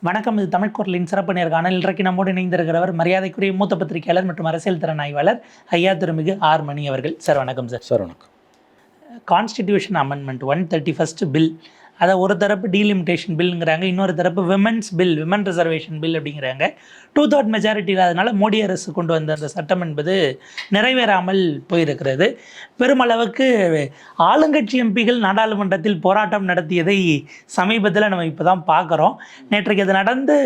வணக்கம். இது தமிழ் குரலின் சிறப்பு நேர்காணல். இன்றைக்கு நம்மோடு இணைந்திருக்கிறவர் மரியாதைக்குரிய மூத்த பத்திரிகையாளர் மற்றும் அரசியல் திறன் ஆய்வாளர் ஐயா திருமிகு ஆர் மணி அவர்கள். சார் வணக்கம். சார் வணக்கம். கான்ஸ்டிடியூஷன் அமெண்ட்மெண்ட் 131 பில், அதை ஒரு தரப்பு டீலிமிட்டேஷன் பில்ங்கிறாங்க, இன்னொரு தரப்பு women's bill, women reservation bill அப்படிங்கிறாங்க. 2/3 மெஜாரிட்டி இல்லாதனால மோடி அரசு கொண்டு வந்த அந்த சட்டம் என்பது நிறைவேறாமல் போயிருக்கிறது. பெருமளவுக்கு ஆளுங்கட்சி எம்பிகள் நாடாளுமன்றத்தில் போராட்டம் நடத்தியதை சமீபத்தில் நம்ம இப்போ தான் பார்க்குறோம். நேற்றைக்கு அது நடந்து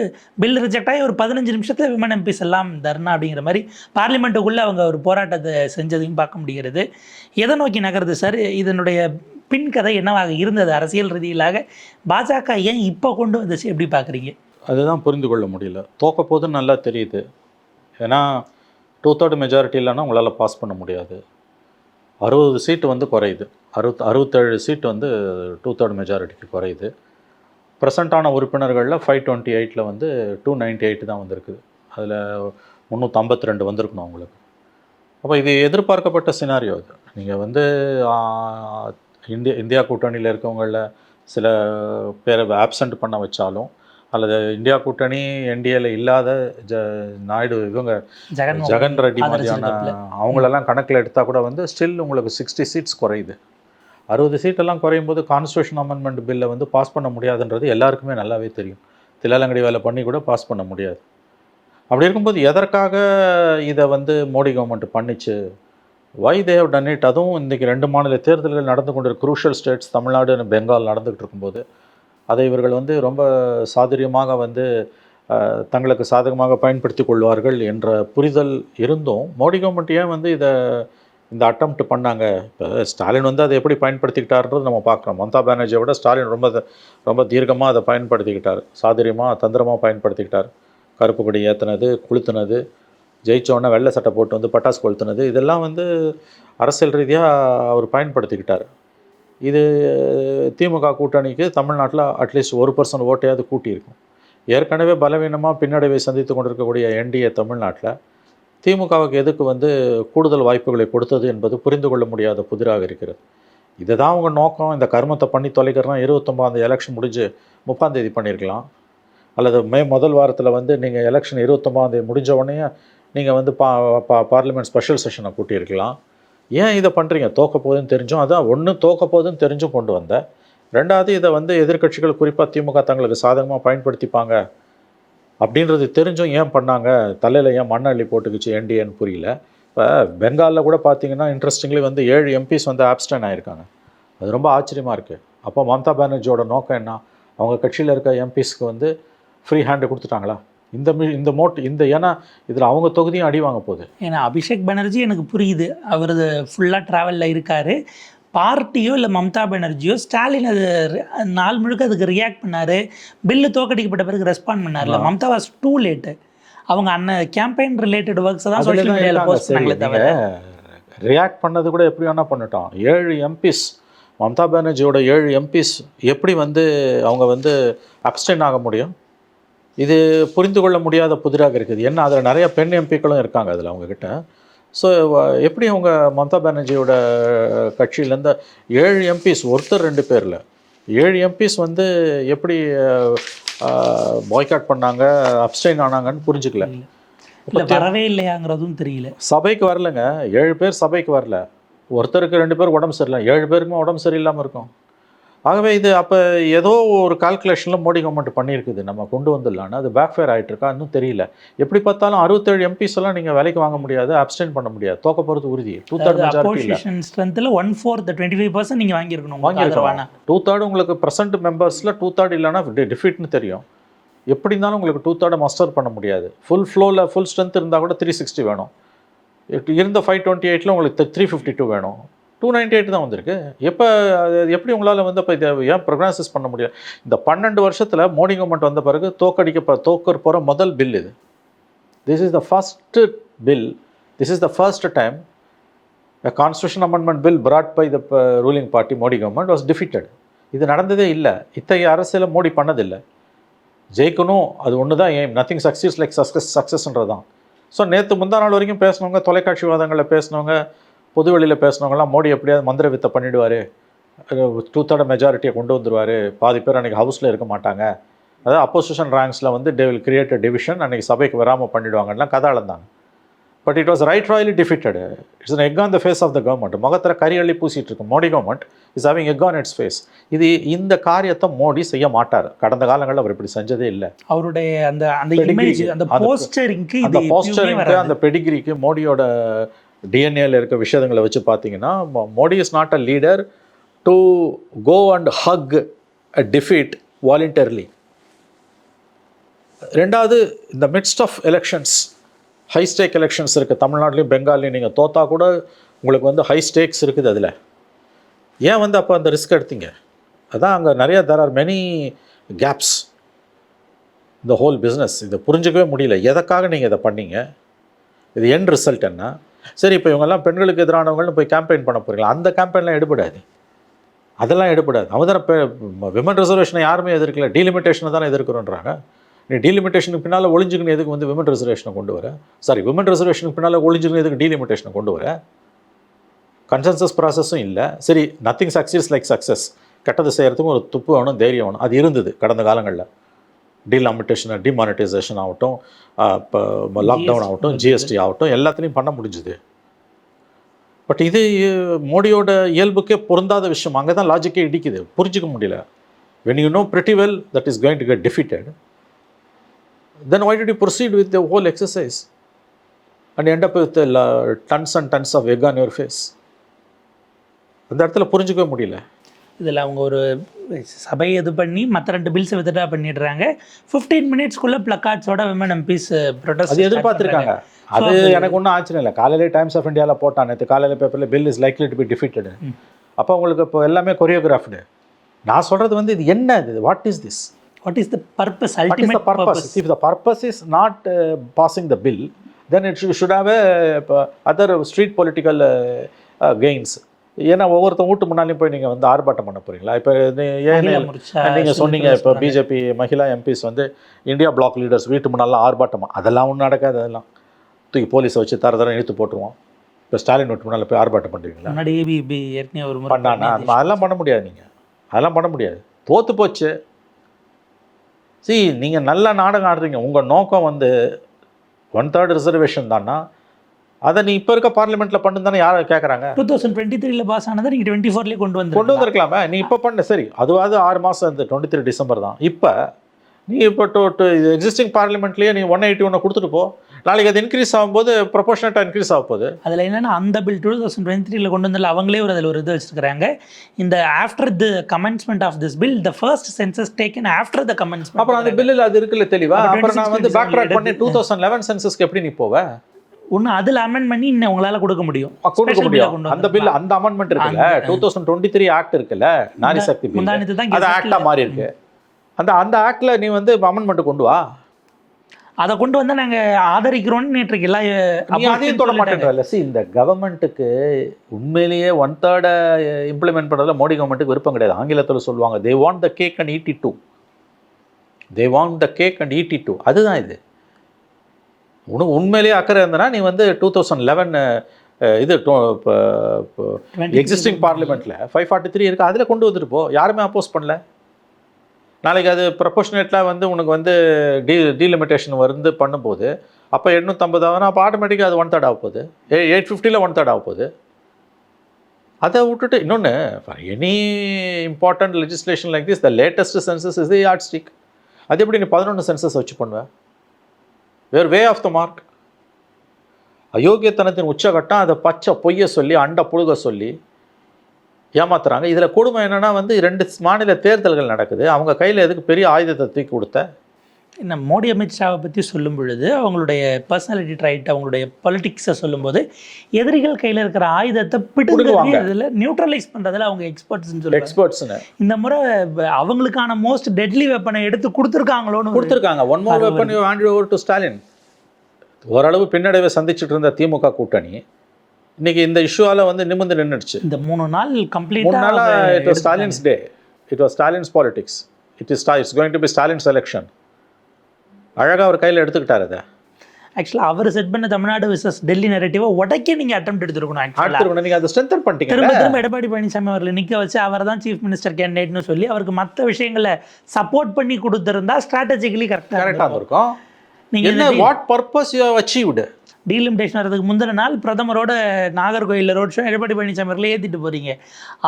பில் ரிஜெக்ட் ஆகி ஒரு 15 நிமிஷத்தில் விமன் எம்பிஸ் எல்லாம் தர்ணா அப்படிங்கிற மாதிரி பார்லிமெண்ட்டுக்குள்ளே அவங்க ஒரு போராட்டத்தை செஞ்சதையும் பார்க்க முடிகிறது. எதை நோக்கி நகருது சார்? இதனுடைய பின்கதை என்னவாக இருந்தது அரசியல் ரீதியிலாக? பாஜக ஏன் இப்போ கொண்டு வந்துச்சு, எப்படி பார்க்குறீங்க? அதுதான் புரிந்து கொள்ள முடியல. தோக்க போதுன்னு நல்லா தெரியுது. ஏன்னா 2/3 மெஜாரிட்டி இல்லைன்னா உங்களால் பாஸ் பண்ண முடியாது. 60 சீட்டு வந்து குறையுது. 67 சீட்டு வந்து 2/3 மெஜாரிட்டிக்கு குறையுது. ப்ரெசண்ட்டான உறுப்பினர்களில் 528 வந்து 298 தான் வந்திருக்குது. அதில் 352 வந்திருக்கணும் அவங்களுக்கு. அப்போ இது எதிர்பார்க்கப்பட்ட சினாரியோ. இது நீங்கள் வந்து இந்தியா கூட்டணியில் இருக்கவங்களில் சில பேரை ஆப்சண்ட் பண்ண வச்சாலும், அல்லது இந்தியா கூட்டணி என்டிஏல இல்லாத நாயுடு இவங்க ஜெகன் ரெட்டி மாதிரியான அவங்களெல்லாம் கணக்கில் எடுத்தால் கூட வந்து ஸ்டில் உங்களுக்கு 60 சீட்ஸ் குறையுது. 60 சீட்டெல்லாம் குறையும் போது கான்ஸ்டியூஷன் அமெண்ட்மெண்ட் பில்லை வந்து பாஸ் பண்ண முடியாதுன்றது எல்லாருக்குமே நல்லாவே தெரியும். தில்லாலங்கடி வேலை பண்ணி கூட பாஸ் பண்ண முடியாது. அப்படி இருக்கும்போது எதற்காக இதை வந்து மோடி கவர்மெண்ட் பண்ணிச்சு? வை தே ஹவ் டன் இட்? அதுவும் இன்றைக்கி 2 மாநில தேர்தல்கள் நடந்து கொண்டிருக்க குரூஷியல் ஸ்டேட்ஸ் தமிழ்நாடு பெங்கால் நடந்துகிட்டு இருக்கும்போது அதை இவர்கள் வந்து ரொம்ப சாதுரியமாக வந்து தங்களுக்கு சாதகமாக பயன்படுத்தி கொள்வார்கள் என்ற புரிதல் இருந்தும் மோடி கவர்மெண்ட் ஏன் வந்து இந்த அட்டம்ப்ட் பண்ணாங்க? இப்போ ஸ்டாலின் வந்து அதை எப்படி பயன்படுத்திக்கிட்டாருன்றது நம்ம பார்க்குறோம். மம்தா பானர்ஜியை விட ஸ்டாலின் ரொம்ப தீர்க்கமாக அதை பயன்படுத்திக்கிட்டார். சாதுரியமாக தந்திரமாக பயன்படுத்திக்கிட்டார். கருப்பு கொடி ஏற்றுனது, கொளுத்துனது, ஜெயிச்சோடனே வெள்ளை சட்டை போட்டு வந்து பட்டாசு கொளுத்துனது, இதெல்லாம் வந்து அரசியல் ரீதியாக அவர் பயன்படுத்திக்கிட்டார். இது திமுக கூட்டணிக்கு தமிழ்நாட்டில் அட்லீஸ்ட் 1% ஓட்டையாவது கூட்டியிருக்கும். ஏற்கனவே பலவீனமாக பின்னடைவை சந்தித்து கொண்டிருக்கக்கூடிய என்டிஏ தமிழ்நாட்டில் திமுகவுக்கு எதுக்கு வந்து கூடுதல் வாய்ப்புகளை கொடுத்தது என்பது புரிந்து கொள்ள முடியாத புதிராக இருக்கிறது. இதை தான் அவங்க நோக்கம். இந்த கர்மத்தை பண்ணி தொலைக்கிறனா 29 எலெக்ஷன் முடிஞ்சு 30 பண்ணியிருக்கலாம். அல்லது மே முதல் வாரத்தில் வந்து நீங்கள் எலெக்ஷன் 29 முடிஞ்ச உடனே நீங்கள் வந்து பார்லிமெண்ட் ஸ்பெஷல் செஷனை கூட்டியிருக்கலாம். ஏன் இதை பண்ணுறீங்க? தோக்க போகுதுன்னு தெரிஞ்சும், அதான் ஒன்று தோக்க போகுதுன்னு தெரிஞ்சும் கொண்டு வந்தேன். ரெண்டாவது, இதை வந்து எதிர்கட்சிகள் குறிப்பாக திமுக தங்களுக்கு சாதகமாக பயன்படுத்திப்பாங்க அப்படின்றது தெரிஞ்சும் ஏன் பண்ணாங்க? தலையில் ஏன் மண்ணை அள்ளி போட்டுக்குச்சு என்டிஏன்னு புரியல. இப்போ பெங்காலில் கூட பார்த்தீங்கன்னா இன்ட்ரெஸ்டிங்லி வந்து 7 எம்பிஸ் வந்து ஆப்ஸ்டன் ஆகியிருக்காங்க. அது ரொம்ப ஆச்சரியமாக இருக்குது. அப்போ மம்தா பானர்ஜியோட நோக்கம் என்ன? அவங்க கட்சியில் இருக்க எம்பிஸ்க்கு வந்து ஃப்ரீ ஹேண்டு கொடுத்துட்டாங்களா? ஏன்னா இதில் அவங்க தொகுதியும் அடி வாங்க போகுது. ஏன்னா அபிஷேக் பானர்ஜி எனக்கு புரியுது, அவர் ஃபுல்லாக ட்ராவலில் இருக்கார். பார்ட்டியோ இல்லை மம்தா பானர்ஜியோ ஸ்டாலின் அது நாள் முழுக்க அதுக்கு ரியாக்ட் பண்ணார். பில்லு தோக்கடிக்கப்பட்ட பிறகு ரெஸ்பாண்ட் பண்ணார்ல. Mamata was too late. அவங்க கேம்பெயின் ரிலேட்டட் ஒர்க்ஸ் தான் சோஷியல் மீடியாவில் போஸ்ட் பண்ணாங்களே தவிர ரியாக்ட் பண்ணது கூட எப்படி வேணால் பண்ணிட்டோம். 7 எம்பிஸ், மம்தா பானர்ஜியோட 7 எம்பிஸ் எப்படி வந்து அவங்க வந்து அப்ஸ்டெயின் ஆக முடியும்? இது புரிந்து கொள்ள முடியாத புதிராக இருக்குது. ஏன்னா அதில் நிறைய பெண் எம்பிக்களும் இருக்காங்க அதில் அவங்கக்கிட்ட. ஸோ எப்படி அவங்க மம்தா பானர்ஜியோட கட்சியிலேருந்து 7 எம்பிஸ், ஒருத்தர் 2 பேரில் 7 எம்பிஸ் வந்து எப்படி பாய்காட் பண்ணாங்க, அப்ஸ்டைன் ஆனாங்கன்னு புரிஞ்சுக்கல. வரவே இல்லையாங்கிறதும் தெரியல. சபைக்கு வரலைங்க. 7 பேர் சபைக்கு வரல. ஒருத்தருக்கு 2 பேருக்கு உடம்பு சரியில்லை. 7 பேருக்குமே உடம்பு சரியில்லாமல் இருக்கும். ஆகவே இது அப்போ ஏதோ ஒரு கால்குலேஷனில் மோடி கவர்மெண்ட் பண்ணியிருக்குது, நம்ம கொண்டு வந்துடலான்னு. அது பேக் ஃபேர் ஆகிட்டுருக்கா இன்னும் தெரியல. எப்படி பார்த்தாலும் 67 எம்பிஸ் எல்லாம் நீங்கள் வேலைக்கு வாங்க முடியாது, அப்ஸ்டெயின் பண்ண முடியாது. தோக்க போகிறது உறுதி. 2/3 ஸ்ட்ரென்த்தில் 1/4 25% நீங்கள் வாங்கியிருக்கணும். 2/3 உங்களுக்கு ப்ரெசென்ட் மெம்பர்ஸில் 2/3 இல்லைன்னா டிஃபீட்னு தெரியும். எப்படி இருந்தாலும் உங்களுக்கு 2/3 மஸ்டர் பண்ண முடியாது. ஃபுல் ஃப்ளோவில் ஃபுல் ஸ்ட்ரென்த் இருந்தால் கூட 360 வேணும். இருந்த 528 உங்களுக்கு 352 வேணும். 298 தான் வந்திருக்கு. எப்படி உங்களால் வந்து இப்போ இதை ஏன் ப்ரோக்னாசிஸ் பண்ண முடியாது? இந்த 12 வருஷத்தில் மோடி கவர்மெண்ட் வந்த பிறகு தோக்கர் போகிற முதல் பில் இது. This is the first bill, this is the first time a constitution amendment bill brought by the ruling party Modi government was defeated. இது நடந்ததே இல்லை. இத்தகைய அரசியலை மோடி பண்ணதில்லை. ஜெயிக்கணும், அது ஒன்று தான் எய்ம். நத்திங் சக்சீஸ் லைக் சக்ஸஸ்ன்றது தான். ஸோ நேற்று முந்தா நாள் வரைக்கும் பேசினவங்க, தொலைக்காட்சி வாதங்களில் பேசினவங்க, பொதுவெளியில் பேசினவங்களாம் மோடி எப்படியாவது மந்திர வித்தை பண்ணிவிடுவார், 2/3 மெஜாரிட்டியை கொண்டு வந்துடுவார், பாதி பேர் அன்றைக்கி ஹவுஸில் இருக்க மாட்டாங்க அதாவது அப்போசிஷன் ரேங்க்ஸில் வந்து they will create a division, அன்றைக்கி சபைக்கு வராமல் பண்ணிவிடுவாங்கன்னா கதை அளந்தாங்க. But it was right royally defeated. It's an egg on the face of the government. முகத்தில் கரி அள்ளி பூசிட்டு இருக்கும் Modi government is having egg on its face. இந்த காரியத்தை மோடி செய்ய மாட்டார். கடந்த காலங்களில் அவர் இப்படி செஞ்சதே இல்லை. அவருடைய அந்த இமேஜ், அந்த போஸ்டரிங்க்கு, அந்த பெடிகிரிக்கு மோடியோட டிஎன்ஏல இருக்க விஷயங்களை வச்சு பார்த்தீங்கன்னா, Modi is not a leader to go and hug a defeat voluntarily. ரெண்டாவது, இந்த midst of elections, high stake elections இருக்குது தமிழ்நாட்டிலையும் பெங்கால்லையும். நீங்கள் தோத்தா கூட உங்களுக்கு வந்து ஹை ஸ்டேக்ஸ் இருக்குது. அதில் ஏன் வந்து அப்போ அந்த ரிஸ்க் எடுத்தீங்க? அதான் அங்கே நிறைய there are many gaps இந்த ஹோல் பிஸ்னஸ். இதை புரிஞ்சிக்கவே முடியல. எதற்காக நீங்கள் இதை பண்ணீங்க? இது எண்ட் ரிசல்ட் என்ன? சரி, இப்போ இவங்கெல்லாம் பெண்களுக்கு எதிரானவங்கள்னு போய் கேம்பெயின் பண்ண போகிறீங்களா? அந்த கேம்பெயின்லாம் எடுபடாது, அதெல்லாம் எடுபடாது. அவங்க தானே விமன் ரிசர்வேஷனை யாருமே எதிர்க்கல, டீலிமிட்டேஷனை தானே எதிர்க்கிறோன்றாங்க. நீ டீலிமிட்டேஷனுக்கு பின்னால் ஒளிஞ்சுக்குன்னு எதுக்கு வந்து விமன் ரிசர்வேஷனை கொண்டு வர? விமன் ரிசர்வேஷனுக்கு பின்னால் ஒளிஞ்சுக்குன்னு எதுக்கு டீலிமிட்டேஷனை கொண்டு வர? கன்சென்சஸ் ப்ராசஸும் இல்லை. சரி, நத்திங் சக்சீஸ் லைக் சக்ஸஸ். கெட்டது செய்கிறதுக்கும் ஒரு துப்பு வேணும், தைரியம் வேணும். அது இருந்தது கடந்த காலங்களில். டீலிமிட்டேஷன், டிமானிட்டைசேஷன் ஆகட்டும், இப்போ லாக்டவுன் ஆகட்டும், ஜிஎஸ்டி ஆகட்டும், எல்லாத்துலேயும் பண்ண முடிஞ்சுது. பட் இது மோடியோட இயல்புக்கே பொருந்தாத விஷயம். அங்கே தான் லாஜிக்கே இடிக்குது, புரிஞ்சிக்க முடியல. when you know pretty well that is going to get defeated, then why did you proceed with the whole exercise and end up with tons and tons of egg on your face? அந்த இடத்துல புரிஞ்சிக்கவே முடியல. இதில் அவங்க ஒரு சபை இது பண்ணி மற்ற 2 பில்ஸை வித்ட்ரா பண்ணிடுறாங்க. 15 மினிட்ஸ்க்குள்ளே பிளக்கார்ட்ஸோட விமன் எம்பிஸ் ப்ரொடெஸ்ட் அது எதிர்பார்த்துருக்காங்க. அது எனக்கு ஒன்றும் ஆச்சரியம் இல்லை. காலையில் டைம்ஸ் ஆஃப் இந்தியாவில் போட்டான் நேற்று காலையில் பேப்பரில், bill is likely to be defeated. அப்போ உங்களுக்கு இப்போ எல்லாமே கொரியோகிராஃப்டு. நான் சொல்கிறது வந்து இது என்ன, இது what is this? What is the purpose? Ultimate purpose. If the purpose is not passing the bill, then it should have other street political gains. ஏன்னா ஒவ்வொருத்தர் வீட்டு முன்னாலையும் போய் நீங்கள் வந்து ஆர்ப்பாட்டம் பண்ண போகிறீங்களா? இப்போ நீங்கள் சொன்னீங்க, இப்போ பிஜேபி மகிழா எம்பிஸ் வந்து இந்தியா பிளாக் லீடர்ஸ் வீட்டு முன்னாலாம் ஆர்ப்பாட்டமா? அதெல்லாம் ஒன்றும் நடக்காது. அதெல்லாம் தூக்கி போலீஸை வச்சு தர இழுத்து போட்டுருவோம். இப்போ ஸ்டாலின் வீட்டு முன்னால் போய் ஆர்ப்பாட்டம் பண்ணுறீங்களா? பண்ணானா? அதெல்லாம் பண்ண முடியாது. நீங்கள் அதெல்லாம் பண்ண முடியாது. தோற்று போச்சு. நீங்கள் நல்லா நாடகம் ஆடுறீங்க. உங்கள் நோக்கம் வந்து 1/3 ரிசர்வேஷன் தானா? அதை நீ இப்போ இருக்க பார்லிமெண்ட்டில் பண்ணு தானே யாரும் கேட்குறாங்க? 2023 பாஸ் ஆனதை நீங்கள் 24 கொண்டு வந்திருக்கலாமே. நீ இப்போ பண்ண சரி, அதுவாது 6 மாதம் இந்த 23 டிசம்பர் தான். இப்போ நீ இப்போ எக்ஸிஸ்டிங் பார்லிமெண்ட்லேயே நீ 181 கொடுத்துட்டு போ. நாளைக்கு அது இன்க்ரீஸ் ஆகும்போது ப்ரொபோஷனட்டாக இன்க்ரீஸ் ஆக போகுது. அதில் என்னென்னா, அந்த பில் 2023 கொண்டு வந்தால் அவங்களே அதில் ஒரு இது வச்சுருக்காங்க. இந்த after the commencement of this bill, the first census taken after the commencement. அப்புறம் அந்த பில்லில் அது இருக்குல்ல தெளிவா. அப்புறம் நான் வந்து பேக் ட்ராக் பண்ணி 2011 சென்சஸ்க்கு எப்படி நீ போவேன்? ஒன்று அதில் அமெண்ட் பண்ணி இன்னும் உங்களால் கொடுக்க முடியும். அந்த பில், அந்த அமெண்ட்மெண்ட் இருக்குல்ல, 2023 ஆக்ட் இருக்குல்ல, நாரி சக்தி பில், அது ஆக்டாக மாறி இருக்கு. அந்த ஆக்டில் நீ வந்து அமெண்ட்மெண்ட் கொண்டு வா. அதை கொண்டு வந்தால் நாங்கள் ஆதரிக்கிறோன்னு நேற்றுக்கு எல்லாம் அதையும் தொட மாட்டேன்றல. இந்த கவர்மெண்ட்டுக்கு உண்மையிலேயே 1/3 இம்ப்ளிமெண்ட் பண்ணுறதுல மோடி கவர்மெண்ட்டுக்கு விருப்பம் கிடையாது. ஆங்கிலத்தில் சொல்லுவாங்க, they want the cake and eat it too. they want the cake and eat it too. அதுதான் இது. உனக்கு உண்மையிலேயே அக்கறை இருந்தனா நீ வந்து 2011 இது எக்ஸிஸ்டிங் பார்லிமெண்ட்டில் 543 இருக்குது, அதில் கொண்டு வந்துட்டு போ. யாருமே அப்போஸ் பண்ணல. நாளைக்கு அது ப்ரொபோஷனேட்டாக வந்து உனக்கு வந்து டீலிமிட்டேஷன் வந்து பண்ணும்போது அப்போ 850 ஆகுனா அப்போ ஆட்டோமேட்டிக்காக அது 1/3 ஆக போகுது. 850ல் 1/3 ஆக போகுது. அதை விட்டுட்டு இன்னொன்று, for any important legislation like this, the latest census is the yardstick. அது எப்படி நீ 11 சென்சஸ் வச்சு பண்ணுவேன்? வேறு வே ஆஃப் த மார்க். அயோக்கியத்தனத்தின் உச்சகட்டம். அதை பச்சை பொய்ய சொல்லி அண்ட புழுக சொல்லி ஏமாத்துறாங்க. இதில் கொடுமை என்னென்னா வந்து 2 மாநில தேர்தல்கள் நடக்குது. அவங்க கையில் எதுக்கு பெரிய ஆயுதத்தை தூக்கி கொடுத்த? இந்த மோடி அமித்ஷாவை பற்றி சொல்லும் பொழுது அவங்களுடைய பர்சனாலிட்டி ட்ரைட், அவங்களுடைய பொலிட்டிக்ஸை சொல்லும்போது எதிரிகள் கையில் இருக்கிற ஆயுதத்தை பிடுங்குவாங்க. அதில் நியூட்ரலைஸ் பண்ணுறதுல அவங்க எக்ஸ்பர்ட்ஸ்னு சொல்லி எக்ஸ்பர்ட்ஸ்னு இந்த முறை அவங்களுக்கான மோஸ்ட் டெட்லி வெப்பனை எடுத்து கொடுத்துருக்காங்களோன்னு கொடுத்துருக்காங்க. One more weapon you hand over to Stalin. ஓரளவு பின்னடைவை சந்திச்சுட்டு இருந்த திமுக கூட்டணி இன்னைக்கு இந்த இஷ்யூவால் வந்து நிமிர்ந்து நின்றுடுச்சு. இந்த 3 நாள் கம்ப்ளீட் 3 நாளாக it was Stalin's day. It was Stalin's politics. It's going to be Stalin's election. அழகாக அவர் கையில் எடுத்துக்கிட்டார். அதை ஆக்சுவலாக அவர் செட் பண்ண தமிழ்நாடு விசஸ் டெல்லி நெரேட்டிவை உடைக்க நீங்கள் அட்டம் எடுத்துருக்கணும் ஆக்சுவலாக. நீங்கள் அதை ஸ்ட்ரென்தன் பண்ணிட்டீங்க. திரும்ப எடப்பாடி பழனிசாமி அவர்களை நிற்க வச்சு அவர் தான் சீஃப் மினிஸ்டர் கேண்டிடேட்னு சொல்லி அவருக்கு மற்ற விஷயங்களை சப்போர்ட் பண்ணி கொடுத்துருந்தா ஸ்ட்ராட்டஜிக்கலி கரெக்டாக இருக்கும். நீங்கள் what purpose you have achieved? Delimitation வரதுக்கு முந்தின நாள் பிரதமரோட நாகர்கோயிலில் ரோட் ஷோ எடப்பாடி பழனிசாமி அவர்களை ஏற்றிட்டு போகிறீங்க.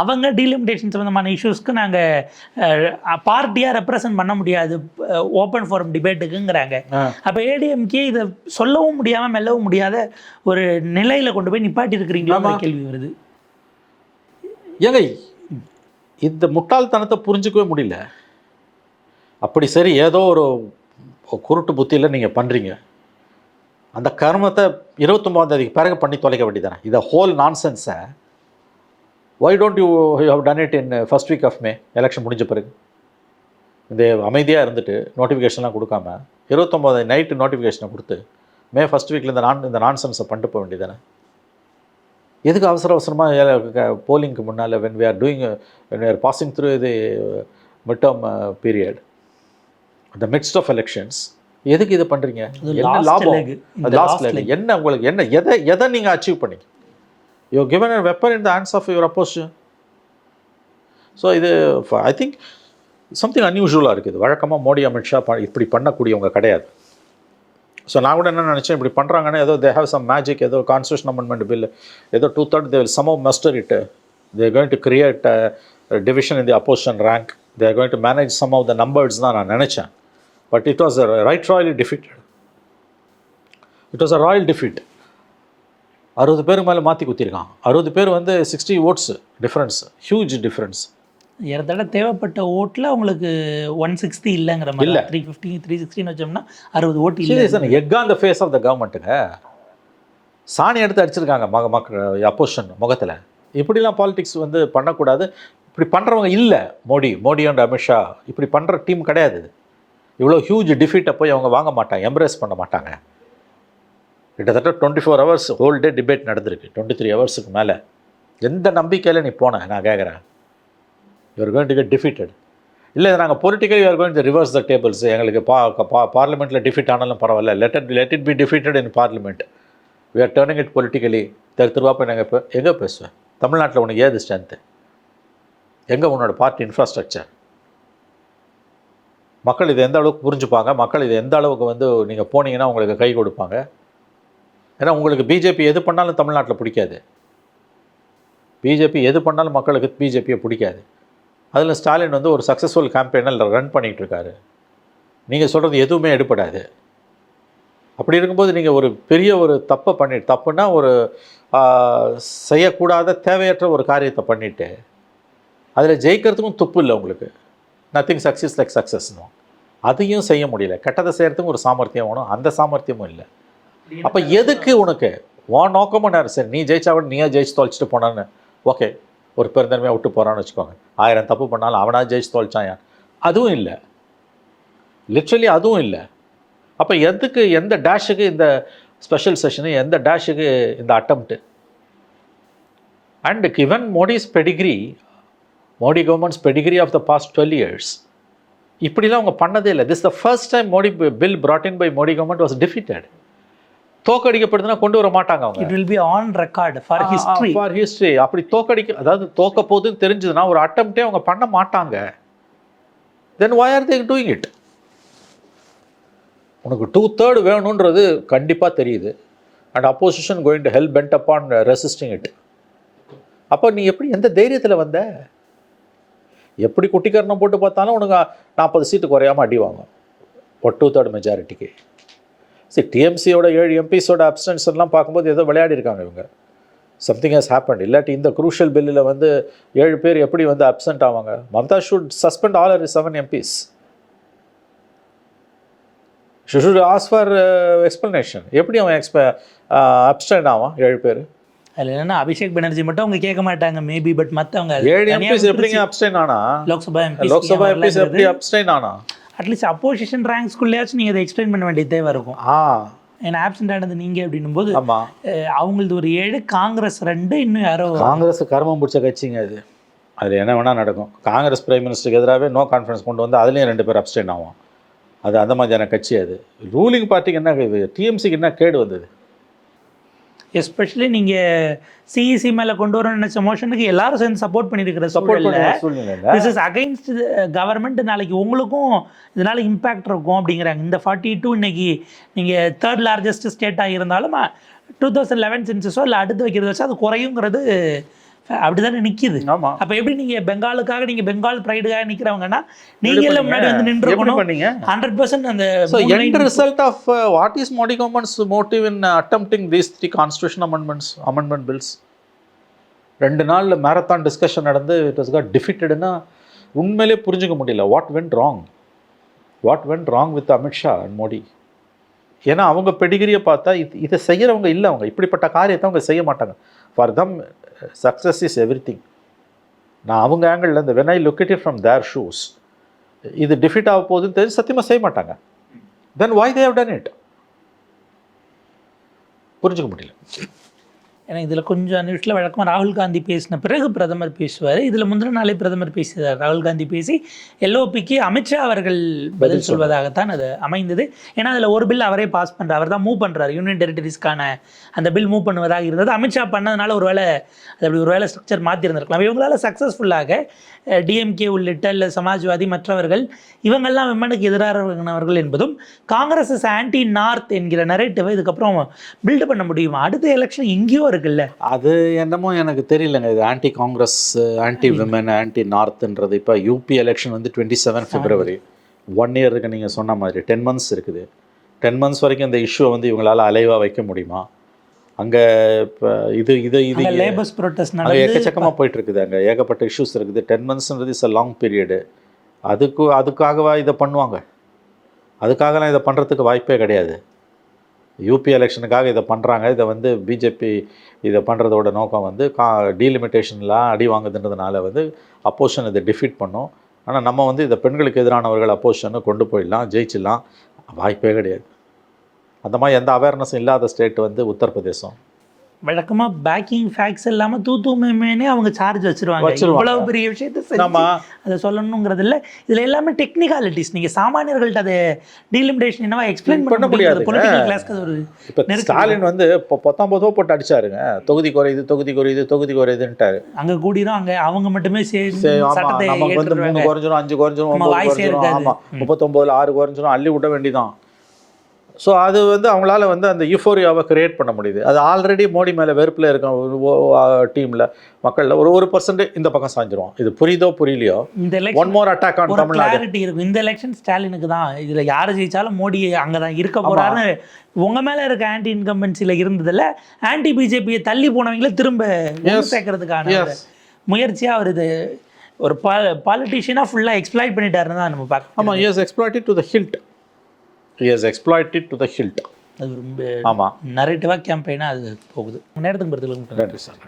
அவங்க டீலிமிட்டேஷன் சம்மந்தமான இஷ்யூஸ்க்கு நாங்கள் பார்ட்டியாக ரெப்ரசன்ட் பண்ண முடியாது ஓப்பன் ஃபோரம் டிபேட்டுக்குங்கிறாங்க. அப்போ ஏடிஎம்கே இதை சொல்லவும் முடியாமல் மெல்லவும் முடியாத ஒரு நிலையில் கொண்டு போய் நிப்பாட்டி இருக்கிறீங்களா கேள்வி வருது. ஏங்க இந்த முட்டாள்தனத்தை புரிஞ்சுக்கவே முடியல. அப்படி சரி, ஏதோ ஒரு குருட்டு புத்தியில் நீங்கள் பண்ணுறீங்க. அந்த கர்மத்தை 29ஆம் தேதிக்கு பிறகு பண்ணி தொலைக்க வேண்டியதானே. இதை ஹோல் நான்சென்ஸை why don't you have done it in first week of May, election முடிஞ்ச பிறகு? இந்த அமைதியாக இருந்துட்டு நோட்டிஃபிகேஷன்லாம் கொடுக்காம 29 நைட்டு நோட்டிஃபிகேஷனை கொடுத்து மே ஃபர்ஸ்ட் வீக்கில் இந்த நான்சென்ஸை பண்ணிட்டு போக வேண்டியதானே. எதுக்கு அவசரமாக போலிங்க்கு முன்னால் when we are passing through the midterm period, the midst of elections, எதுக்கு இதை பண்ணுறீங்க? என்ன லாபம்? லாஸ்ட் லெக் என்ன உங்களுக்கு? என்ன எதை நீங்கள் அச்சீவ் பண்ணீங்க? You given a weapon in the hands of your opposition. So இது ஐ திங்க் சம்திங் அன்யூஷுவலாக இருக்குது. வழக்கமாக மோடி அமித்ஷா இப்படி பண்ணக்கூடியவங்க கிடையாது. ஸோ நான் கூட என்ன நினச்சேன், இப்படி பண்ணுறாங்கன்னா ஏதோ தே ஹேவ் சம் மேஜிக், ஏதோ கான்ஸ்டியூஷன் அமெண்ட்மெண்ட் பில் ஏதோ 2/3 they will somehow muster it. They are going to create a division in the opposition rank. They are going to manage some of the numbers தான் நான் நினச்சேன். But it was royally defeated. It was a royal defeat. 60 பேருக்கு மேலே மாற்றி குத்திருக்கான். 60 பேர் வந்து 60 votes difference, huge difference. ஏறத்தாழ தேவைப்பட்ட ஓட்டில் உங்களுக்கு 160 இல்லைங்கிற மாதிரி இல்லை, 350 360 வச்சோம்னா 60 ஓட்டு இல்லை. Egg on the face of the கவர்மெண்ட்டுங்க. சாணி எடுத்து அடிச்சிருக்காங்க மக்கள் அப்போசிஷன் முகத்தில். இப்படிலாம் பாலிடிக்ஸ் வந்து பண்ணக்கூடாது. இப்படி பண்ணுறவங்க இல்லை. மோடி அண்ட் அமித்ஷா இப்படி பண்ணுற டீம் கிடையாது. இவ்வளோ ஹியூஜ் டிஃபீட்டை போய் அவங்க வாங்க மாட்டாங்க, எம்ப்ரேஸ் பண்ண மாட்டாங்க. கிட்டத்தட்ட 24 hours ஹோல் டே டிபேட் நடந்திருக்கு, 23 hours மேலே. எந்த நம்பிக்கையில் நீ போன? நான் கேட்குறேன். You're going to get defeated. இல்லை நாங்கள் politically you're going to reverse the tables. எங்களுக்கு பார்லிமெண்ட்டில் டிஃபீட் ஆனாலும் பரவாயில்ல, let it be defeated in parliament. We are turning it politically. தெருவா போய் நாங்கள் இப்போ எங்கே பேசுவேன்? தமிழ்நாட்டில் உனக்கு ஏது ஸ்ட்ரென்த்து? எங்கே உன்னோட பார்ட்டி இன்ஃப்ராஸ்ட்ரக்சர்? மக்கள் இதை எந்த அளவுக்கு புரிஞ்சுப்பாங்க? மக்கள் இது எந்த அளவுக்கு வந்து நீங்கள் போனீங்கன்னா உங்களுக்கு கை கொடுப்பாங்க? ஏன்னா உங்களுக்கு பிஜேபி எது பண்ணாலும் தமிழ்நாட்டில் பிடிக்காது. பிஜேபி எது பண்ணாலும் மக்களுக்கு பிஜேபியை பிடிக்காது. அதில் ஸ்டாலின் வந்து ஒரு சக்ஸஸ்ஃபுல் கேம்பெயினில் ரன் பண்ணிகிட்டு இருக்காரு. நீங்கள் சொல்கிறது எதுவுமே எடுப்படாது. அப்படி இருக்கும்போது நீங்கள் ஒரு பெரிய ஒரு தப்புன்னா ஒரு செய்யக்கூடாத தேவையற்ற ஒரு காரியத்தை பண்ணிவிட்டு அதில் ஜெயிக்கிறதுக்கும் துப்பு இல்லை உங்களுக்கு. நத்திங் சக்ஸஸ் லைக் சக்ஸஸ்னும் அதையும் செய்ய முடியல. கெட்டதை செய்கிறதுக்கும் ஒரு சாமர்த்தியம் வேணும், அந்த சாமர்த்தியமும் இல்லை. அப்போ எதுக்கு உனக்கு உன் நோக்கமும் நேரம்? சரி, நீ ஜெயிச்சா கூட நீயே ஜெயிச்சு தொலைச்சிட்டு போனான்னு ஓகே, ஒரு பெருந்தன்மையாக விட்டு போகிறான்னு வச்சுக்கோங்க. 1000 தப்பு பண்ணாலும் அவனா ஜெயிச்சு தொலைச்சான் யான்? அதுவும் இல்லை, லிட்ரலி அதுவும் இல்லை. அப்போ எதுக்கு, எந்த டேஷுக்கு இந்த ஸ்பெஷல் செஷனு, எந்த டேஷுக்கு இந்த attempt? And given Modi's pedigree, Modi government's pedigree of the past 12 years, இப்படிலாம் அவங்க பண்ணதே இல்லை. This the first time Modi bill brought in by Modi government was defeated. தோக்கடிக்கப்படுதுன்னா கொண்டு வர மாட்டாங்க அவங்க. It will be on record for history. For history. அப்படி அதாவது தோக்க போகுதுன்னு தெரிஞ்சதுன்னா ஒரு அட்டம்ப்டே அவங்க பண்ண மாட்டாங்க. தென் why are they doing it? உனக்கு 2/3 வேணுன்றது கண்டிப்பாக தெரியுது. And opposition going to help pent upon resisting it. அப்போ நீ எப்படி, எந்த தைரியத்தில் வந்த? எப்படி குட்டிக்கரணம் போட்டு பார்த்தாலும் உனக்கு 40 சீட்டு குறையாமல் அடி வாங்கும் ஒரு 2/3 மெஜாரிட்டிக்கு. சரி, டிஎம்சியோட 7 MPஸோட அப்சன்ஷன்லாம் பார்க்கும்போது ஏதோ விளையாடி இருக்காங்க இவங்க. Something has happened. இல்லாட்டி இந்த குரூஷியல் பில்லில் வந்து 7 பேர் எப்படி வந்து அப்சென்ட் ஆவாங்க? Mamata should suspend all her 7 MPs. She should ask for explanation. எப்படி அவன் அப்சென்ட் ஆவான் 7 பேர்? அதில் என்னன்னா அபிஷேக் பானர்ஜி மட்டும் அவங்க கேட்க மாட்டாங்க மேபி, பட் மற்றவங்க 7 MPs எப்படிங்க அப்சென்ட் ஆனா? லோக்சபா MPs எப்படி அப்சென்ட் ஆனா? அட்லீஸ்ட் அப்போசிஷன் ரேங்க்ஸ்குள்ளேயாச்சும் நீங்கள் அதை எக்ஸ்பிளைன் பண்ண வேண்டிய தேவை இருக்கும். ஏன்னா ஆப்சென்ட் ஆனது நீங்கள் அப்படின்னும் போது அவங்களது ஒரு 7, காங்கிரஸ் 2, இன்னும் யாரோ. காங்கிரஸ் கர்மம் பிடிச்ச கட்சிங்க அது. அதில் என்ன வேணால் நடக்கும். காங்கிரஸ் பிரைம் மினிஸ்டருக்கு எதிராகவே நோ கான்ஃபிடன்ஸ் கொண்டு வந்து அதுலேயும் 2 பேர் அப்சென்ட் ஆகும். அது அந்த மாதிரியான கட்சி. அது ரூலிங் பார்ட்டிக்கு என்ன, டிஎம்சிக்கு என்ன கேடு வந்தது? எஸ்பெஷலி நீங்கள் சிஇசி மேலே கொண்டு வரணும்னு நினச்ச மோஷனுக்கு எல்லாரும் சேர்ந்து சப்போர்ட் பண்ணியிருக்கிற சூழ்நிலை திஸ் இஸ் அகைன்ஸ்ட் கவர்மெண்ட். நாளைக்கு உங்களுக்கும் இதனால் இம்பேக்ட் இருக்கும் அப்படிங்கிறாங்க. இந்த 42 இன்னைக்கு நீங்கள் 3rd லார்ஜஸ்ட் ஸ்டேட்டாக இருந்தாலும் 2011 சென்சஸோ இல்லை அடுத்து வைக்கிறது வச்சு அது குறையுங்கிறது அப்படி தானே நிற்கிது. ஆமாம். அப்போ எப்படி நீங்கள் பெங்காலுக்காக நீங்கள் பெங்கால் ப்ரைடுக்காக நிற்கிறவங்கன்னா நீங்களே முன்னாடி வந்து நின்றுக்கணும். 100% அந்த end result of what is Modi government's motive in attempting these 3 constitution amendment bills? 2 நாள் மேரத்தான் டிஸ்கஷன் நடந்து இட் வாஸ் காட் டிஃபிட்டட்னா உண்மையிலே புரிஞ்சுக்க முடியல. What went wrong with Amit Shah and Modi? ஏன்னா அவங்க பெடிகிரியை பார்த்தா இதை செய்கிறவங்க இல்லை, அவங்க இப்படிப்பட்ட காரியத்தை அவங்க செய்ய மாட்டாங்க. For them success is everything. நான் அவங்க ஆங்கிளில் இந்த when I look it from there shoes, இது டிஃபிட் ஆக போகுதுன்னு தெரிஞ்சு சத்தியமாக செய்ய மாட்டாங்க. தென் why they have done it? புரிஞ்சுக்க முடியல. ஏன்னா இதில் கொஞ்சம் நிமிஷத்தில் வழக்கமாக ராகுல் காந்தி பேசின பிறகு பிரதமர் பேசுவார். இதில் முந்தின நாளே பிரதமர் பேசினார். ராகுல் காந்தி பேசி எல்ஓபிக்கு அமித்ஷா அவர்கள் பதில் சொல்வதாகத்தான் அது அமைந்தது. ஏன்னா அதில் ஒரு பில் அவரே பாஸ் பண்ணுறார், அவர் தான் மூவ் பண்ணுறாரு. யூனியன் டெரிட்டரிஸ்க்கான அந்த பில் மூவ் பண்ணுவதாக இருந்தது. அமித்ஷா பண்ணதுனால ஒரு வேளை அது அப்படி ஒரு வேளை ஸ்ட்ரக்சர் மாற்றிருந்திருக்கலாம். இவங்களால் சக்ஸஸ்ஃபுல்லாக டிஎம்கே உள்ளிட்ட இல்லை சமாஜ்வாதி மற்றவர்கள் இவங்கெல்லாம் விமனுக்கு எதிரானவர்கள் என்பதும் காங்கிரஸ் இஸ் ஆன்டி நார்த் என்கிற நரேட்டிவை இதுக்கப்புறம் பில்டு பண்ண முடியுமா? அடுத்த எலெக்ஷன் எங்கேயோ இருக்குல்ல, அது என்னமோ எனக்கு தெரியலங்க. இது anti Congress, anti women, anti நார்த்ன்றது. இப்போ யூபி எலெக்ஷன் வந்து 27 February, 1 year இருக்கு. நீங்கள் சொன்ன மாதிரி 10 months இருக்குது. 10 months வரைக்கும் இந்த இஷ்யூவை வந்து இவங்களால் அலைவாக வைக்க முடியுமா? அங்கே இப்போ இது லேபர்ஸ் ப்ரொட்டஸ்ட் அங்கே எக்கச்சக்கமாக போயிட்டுருக்குது. அங்கே ஏகப்பட்ட இஷ்யூஸ் இருக்குது. 10 monthsன்றது இஸ் அ லாங் பீரியடு. அதுக்காகவா இதை பண்ணுவாங்க? அதுக்காகலாம் இதை பண்ணுறதுக்கு வாய்ப்பே கிடையாது. யூபி எலெக்ஷனுக்காக இதை பண்ணுறாங்க. இதை வந்து பிஜேபி இதை பண்ணுறதோட நோக்கம் வந்து டீலிமிட்டேஷன்லாம் அடி வாங்குதுன்றதுனால வந்து அப்போசிஷன் இதை டிஃபீட் பண்ணும். ஆனால் நம்ம வந்து இதை பெண்களுக்கு எதிரானவர்கள் அப்போசிஷனை கொண்டு போயிடலாம், ஜெயிச்சிடலாம். வாய்ப்பே கிடையாது. அந்த மாதிரி எந்த அவேர்னஸும் இல்லாத ஸ்டேட் வந்து உத்தரப்பிரதேசம். வழக்கமாக பேக்கிங் ஃபேக்ட்ஸ் இல்லாமல் தூத்துமேனே அவங்க சார்ஜ் வச்சுருவாங்க. இவ்வளவு பெரிய விஷயத்தை அதை சொல்லணுங்கிறது இல்லை. இதில் எல்லாமே டெக்னிக்காலிட்டிஸ். நீங்கள் சாமானியர்கள்ட்ட அதை டீலிமிட்டேஷன் என்னவா எக்ஸ்பிளைன் பண்ண முடியாது. பொலிட்டிக்கல் கிளாஸ்க்கு அது ஒரு இப்போ ஸ்டாலின் வந்து இப்போ 19 போட்டு அடிச்சாருங்க. தொகுதி குறையுதுன்ட்டாரு. அங்கே கூடிரும், அங்கே அவங்க மட்டுமே சட்டத்தை நமக்கு வந்து 3 குறைஞ்சிரும், 5 குறைஞ்சிரும், 9 குறைஞ்சிரும். ஆமாம், 39 6 குறைஞ்சிரும், அள்ளி விட வேண்டிதான். ஸோ அது வந்து அவங்களால வந்து அந்த யூஃபோரியாவை கிரியேட் பண்ண முடியுது. அது ஆல்ரெடி மோடி மேலே வெறுப்பில் இருக்க டீமில் மக்களில் ஒரு 1% இந்த பக்கம் சாஞ்சிருவோம். இது புரியுதோ புரியலையோ, இந்த one more attack on Tamil Nadu clarity இருக்கும். இந்த எலெக்ஷன் ஸ்டாலினுக்கு தான். இதில் யார் ஜெயிச்சாலும் மோடி அங்கே தான் இருக்க போகிறாருன்னு உங்கள் மேலே இருக்க ஆன்டி இன்கம்பன்சியில் இருந்ததில்ல. ஆன்டி பிஜேபியை தள்ளி போனவங்களே திரும்ப சேர்க்கறதுக்கான முயற்சியாக அவர் இது ஒரு பாலிட்டிஷியனாக ஃபுல்லாக எக்ஸ்ப்ளாய்ட் பண்ணிட்டாருன்னு தான் நம்ம பார்க்கலாம். ஆமாம், he has exploited to the hilt. அது ரொம்ப நரேட்டிவாக கேம்பெயினாக அது போகுது. நேரத்துக்கு பொறுத்தவரைக்கும் நன்றி சார்.